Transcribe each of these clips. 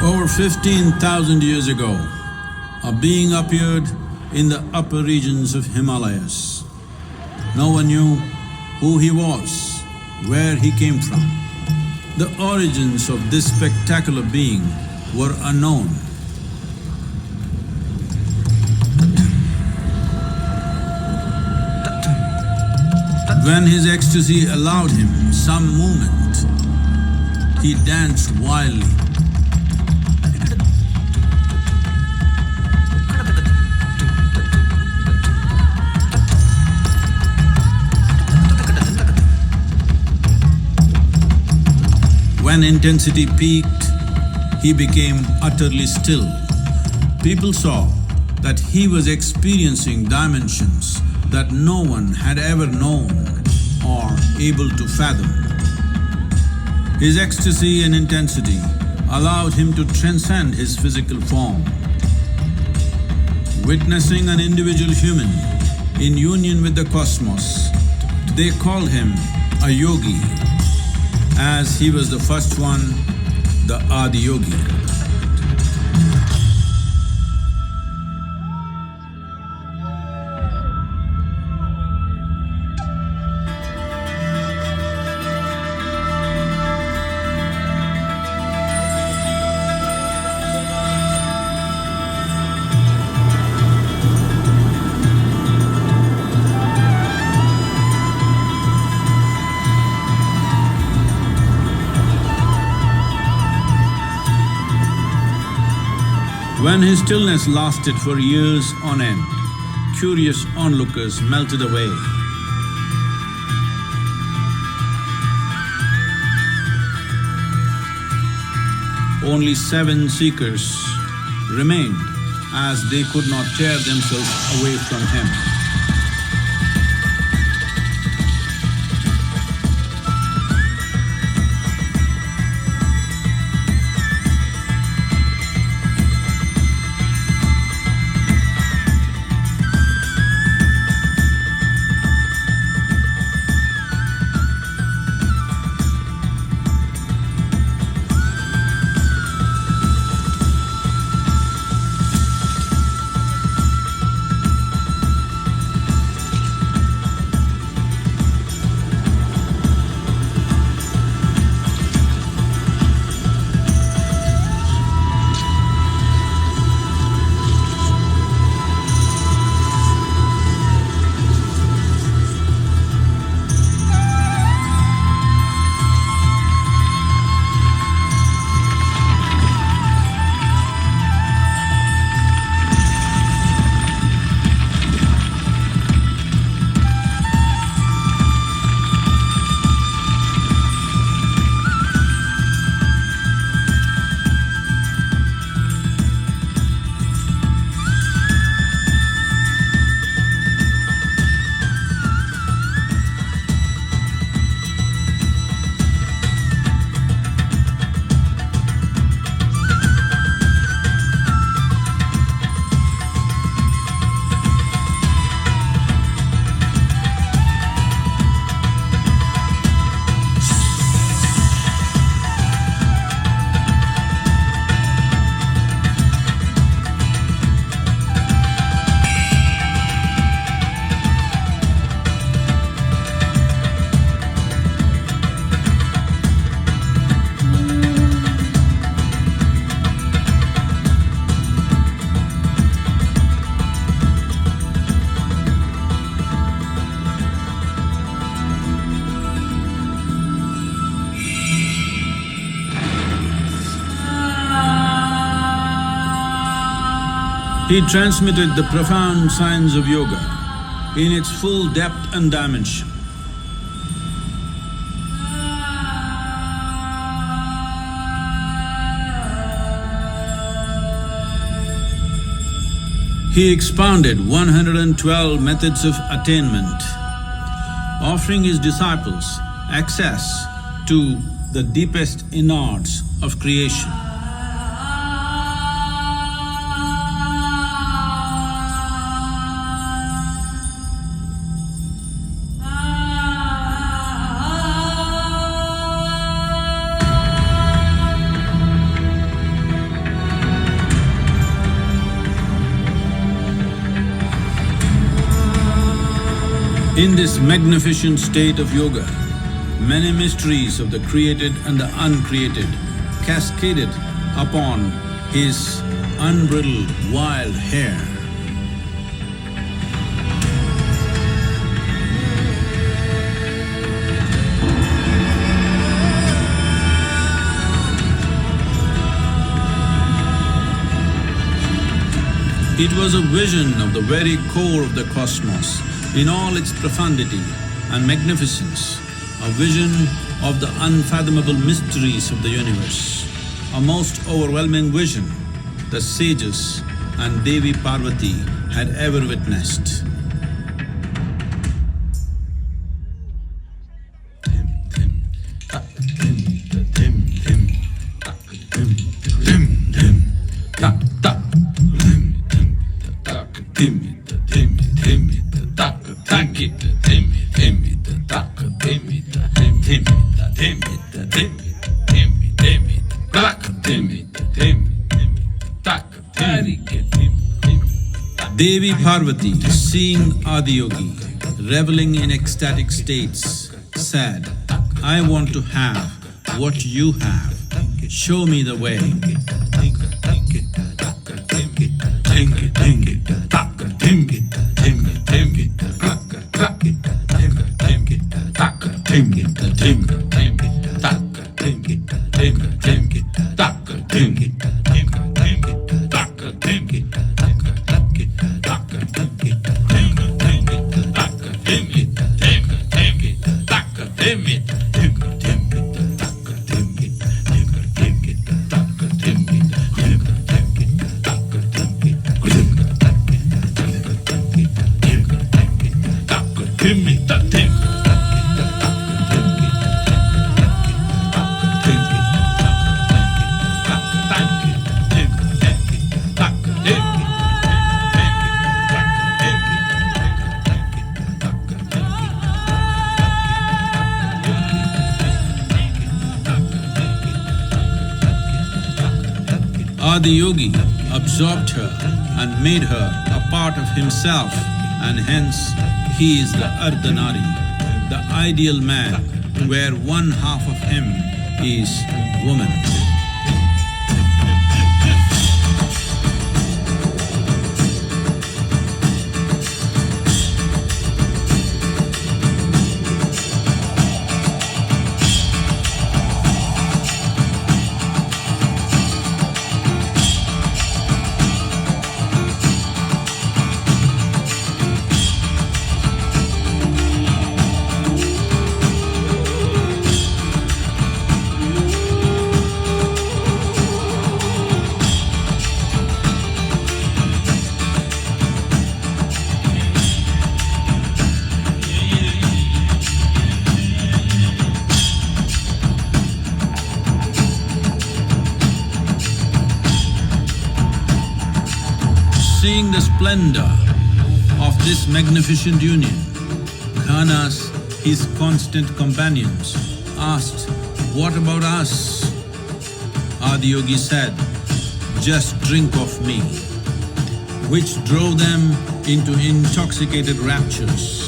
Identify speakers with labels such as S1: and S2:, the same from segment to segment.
S1: Over 15,000 years ago, a being appeared in the upper regions of Himalayas. No one knew who he was, where he came from. The origins of this spectacular being were unknown. When his ecstasy allowed him some movement, he danced wildly. When intensity peaked, he became utterly still. People saw that he was experiencing dimensions that no one had ever known or able to fathom. His ecstasy and intensity allowed him to transcend his physical form. Witnessing an individual human in union with the cosmos, they called him a yogi, as he was the first one, the Adhiyogi. When his stillness lasted for years on end, curious onlookers melted away. Only 7 seekers remained, as they could not tear themselves away from him. He transmitted the profound science of yoga in its full depth and dimension. He expounded 112 methods of attainment, offering his disciples access to the deepest innards of creation. In this magnificent state of yoga, many mysteries of the created and the uncreated cascaded upon his unbridled wild hair. It was a vision of the very core of the cosmos in all its profundity and magnificence, a vision of the unfathomable mysteries of the universe, a most overwhelming vision the sages and Devi Parvati had ever witnessed. Devi Parvati, seeing Adhiyogi reveling in ecstatic states, said, "I want to have what you have. Show me the way." Adhiyogi absorbed her and made her a part of himself, and hence he is the Ardhanari, the ideal man, where one half of him is woman. Seeing the splendor of this magnificent union, Ghanas, his constant companions, asked, "What about us?" Adhiyogi said, "Just drink of me," which drove them into intoxicated raptures.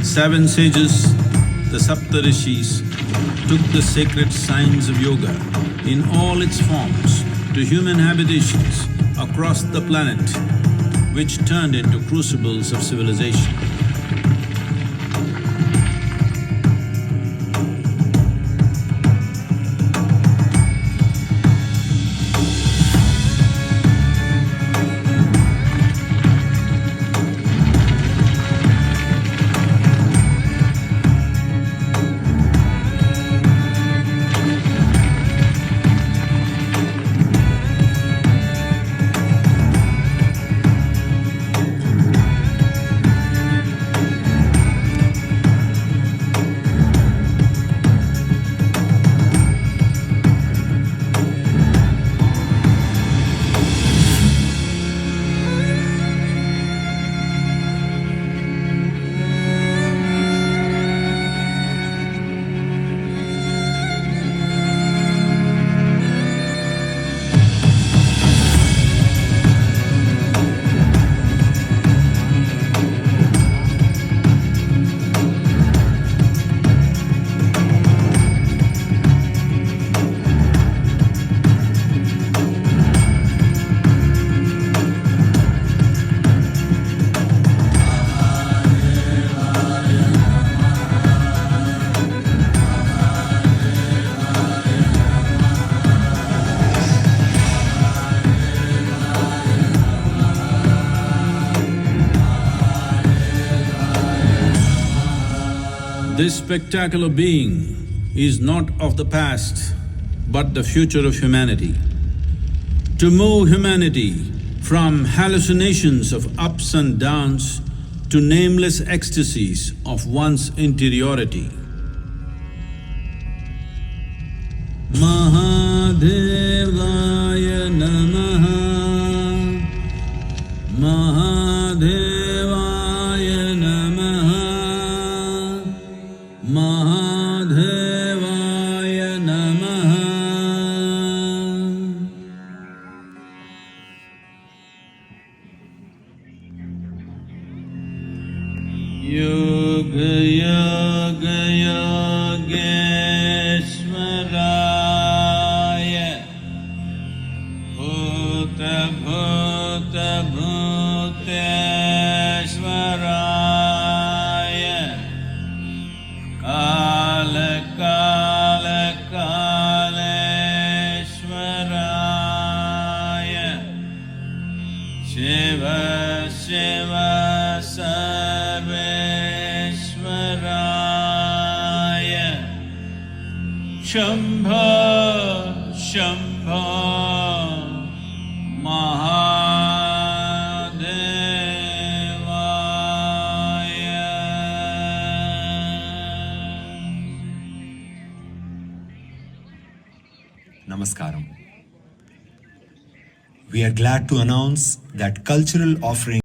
S1: Seven sages, the Saptarishis, took the sacred signs of yoga in all its forms to human habitations across the planet, which turned into crucibles of civilization. This spectacular being is not of the past, but the future of humanity. To move humanity from hallucinations of ups and downs to nameless ecstasies of one's interiority. Mahadevaya Namaha, Mahadevaya Namaha, Mahadevaya Namaha. Yoga Yoga Yogeshwaraya, Bhuta Bhuta Bhuteshwaraya, Kala Kala Kaleshwaraya, Shiva Shiva Sarveshwaraya, Shambho Shambho
S2: Namaskaram. We are glad to announce that cultural offering